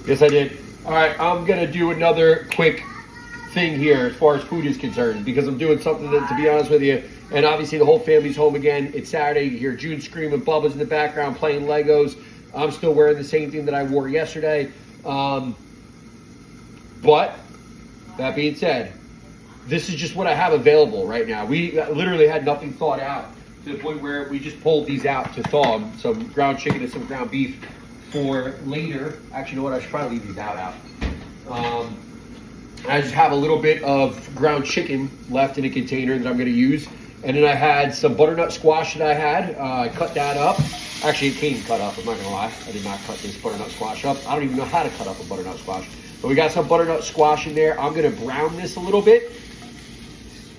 Yes, I did. All right, I'm gonna do another quick thing here as far as food is concerned because I'm doing something that, to be honest with you, and obviously the whole family's home again. It's Saturday. You hear June screaming, Bubba's in the background playing Legos. I'm still wearing the same thing that I wore yesterday. But that being said, this is just what I have available right now. We literally had nothing thawed out to the point where we just pulled these out to thaw them. Some ground chicken and some ground beef for later. Actually, you know what? I should probably leave these out. I just have a little bit of ground chicken left in a container that I'm going to use. And then I had some butternut squash that I had. I cut that up. Actually, it came cut up. I'm not going to lie. I did not cut this butternut squash up. I don't even know how to cut up a butternut squash. But we got some butternut squash in there. I'm going to brown this a little bit.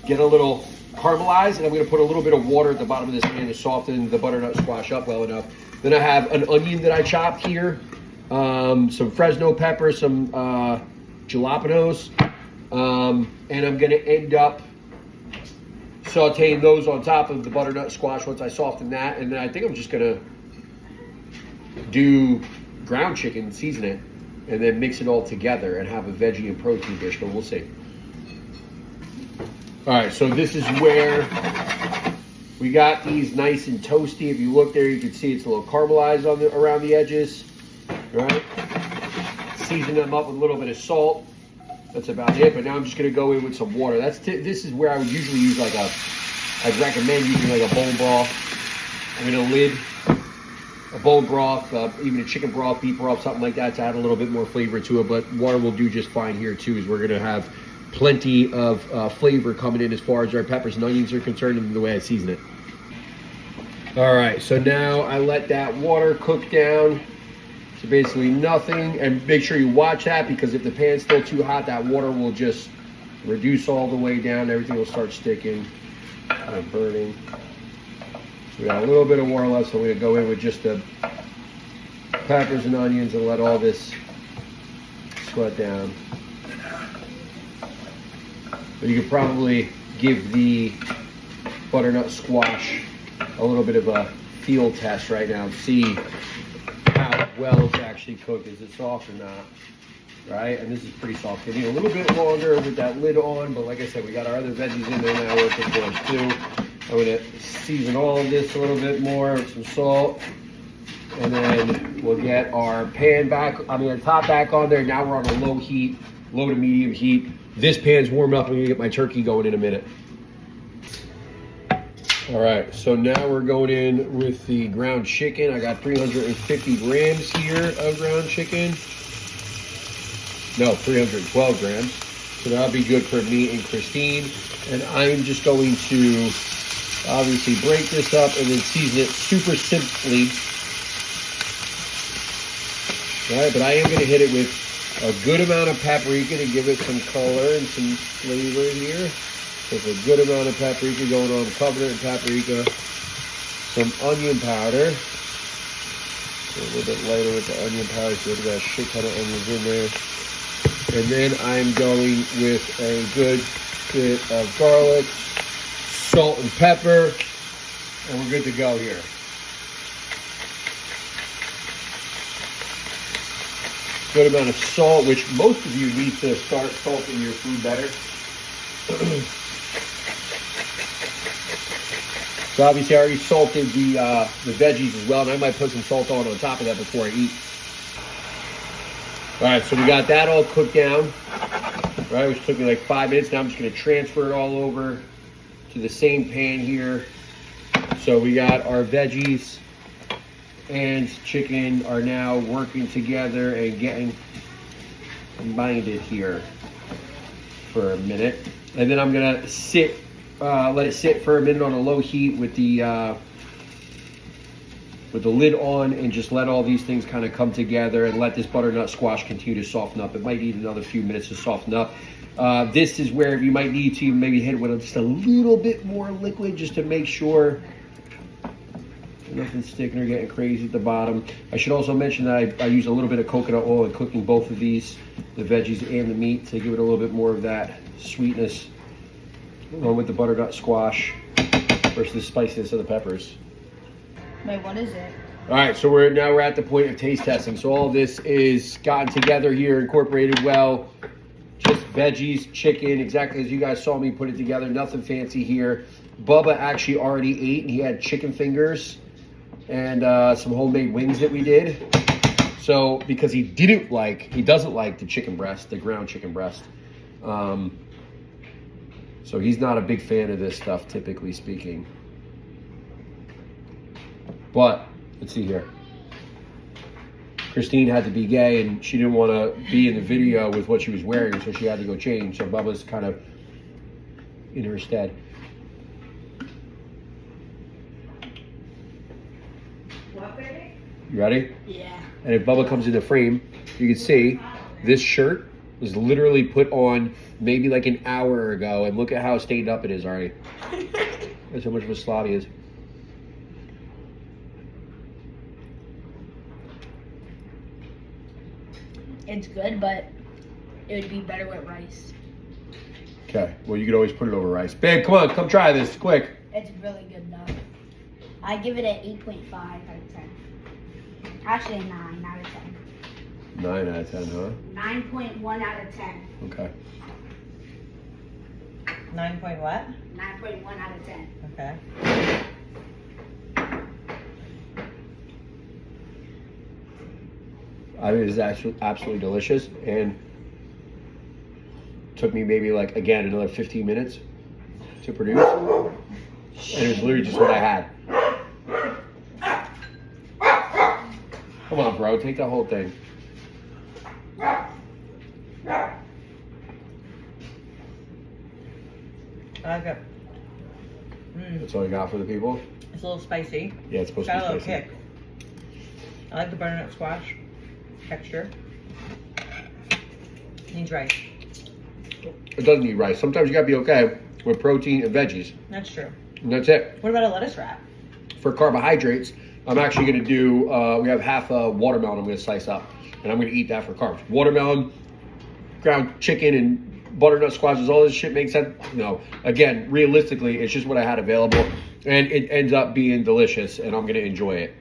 Get a little caramelized. And I'm going to put a little bit of water at the bottom of this pan to soften the butternut squash up well enough. Then I have an onion that I chopped here. Some Fresno pepper, some jalapenos. And I'm going to end up sauteing those on top of the butternut squash once I soften that. And then I think I'm just going to do ground chicken, season it, and then mix it all together and have a veggie and protein dish, but we'll see. All right, so this is where we got these nice and toasty. If you look there, you can see it's a little caramelized on around the edges, right? Season them up with a little bit of salt. That's about it, but now I'm just gonna go in with some water. This is where I would usually use I'd recommend using like a bone broth. I mean a lid, a bone broth, even a chicken broth, beef broth, something like that to add a little bit more flavor to it, but water will do just fine here too, as we're gonna have plenty of flavor coming in as far as our peppers and onions are concerned and the way I season it. All right, so now I let that water cook down. So basically nothing, and make sure you watch that because if the pan's still too hot, that water will just reduce all the way down. Everything will start sticking and burning. So we got a little bit of water left, so we're gonna go in with just the peppers and onions and let all this sweat down. But you could probably give the butternut squash a little bit of a field test right now and see how well it's actually cooked. Is it soft or not? Right? And this is pretty soft. They need a little bit longer with that lid on, but like I said, we got our other veggies in there now working for us too. I'm gonna season all of this a little bit more with some salt. And then we'll get our pan back, top back on there. Now we're on a low heat, low to medium heat. This pan's warmed up. I'm gonna get my turkey going in a minute. All right, so now we're going in with the ground chicken. I got 350 grams here of ground chicken. No, 312 grams. So that'll be good for me and Christine. And I'm just going to obviously break this up and then season it super simply. All right, but I am gonna hit it with a good amount of paprika to give it some color and some flavor here. With a good amount of paprika going on, covered in paprika, some onion powder. A little bit lighter with the onion powder, so we got a shit ton of onions in there. And then I'm going with a good bit of garlic, salt and pepper, and we're good to go here. Good amount of salt, which most of you need to start salting your food better. So obviously I already salted the veggies as well, and I might put some salt on top of that before I eat. All right, so we got that all cooked down, right, which took me like 5 minutes. Now I'm just gonna transfer it all over to the same pan here. So we got our veggies and chicken are now working together and getting combined here for a minute. And then I'm gonna let it sit for a minute on a low heat with the lid on and just let all these things kind of come together and let this butternut squash continue to soften up. It might need another few minutes to soften up. This is where you might need to maybe hit it with just a little bit more liquid just to make sure nothing's sticking or getting crazy at the bottom. I should also mention that I use a little bit of coconut oil in cooking both of these, the veggies and the meat, to give it a little bit more of that sweetness along with the butternut squash versus the spiciness of the peppers. Wait, what is it? All right, so we're at the point of taste testing. So all this is gotten together here, incorporated well. Just veggies, chicken, exactly as you guys saw me put it together. Nothing fancy here. Bubba actually already ate, and he had chicken fingers and some homemade wings that we did. So because he doesn't like the chicken breast, the ground chicken breast. So he's not a big fan of this stuff, typically speaking. But let's see here. Christine had to be gay, and she didn't want to be in the video with what she was wearing, so she had to go change. So Bubba's kind of in her stead. What, baby? You ready? Yeah. And if Bubba comes in the frame, you can see this shirt was literally put on maybe like an hour ago, and look at how stained up it is already. That's how much of a slob he is. It's good, but it would be better with rice. Okay, well, you could always put it over rice. Babe, come on, come try this, quick. It's really good though. I give it an 8.5 out of 10. Actually, a 9 out of 10. 9 out of 10, huh? 9.1 out of 10. Okay. 9 point what? 9.1 out of 10. Okay. I think it's actually absolutely delicious, and took me maybe like, again, another 15 minutes to produce. And it was literally just what I had. Come on, bro, take the whole thing. I like it. That's all you got for the people? It's a little spicy. Yeah, it's supposed Got a to little be spicy. kick. I like the butternut squash texture. Needs rice. It doesn't need rice. Sometimes you gotta be okay with protein and veggies. That's true. And that's it. What about a lettuce wrap? For carbohydrates, I'm actually gonna do, we have half a watermelon I'm gonna slice up, and I'm gonna eat that for carbs. Watermelon, ground chicken, and butternut squash. Does all this shit make sense? No. Again, realistically, it's just what I had available, and it ends up being delicious, and I'm gonna enjoy it.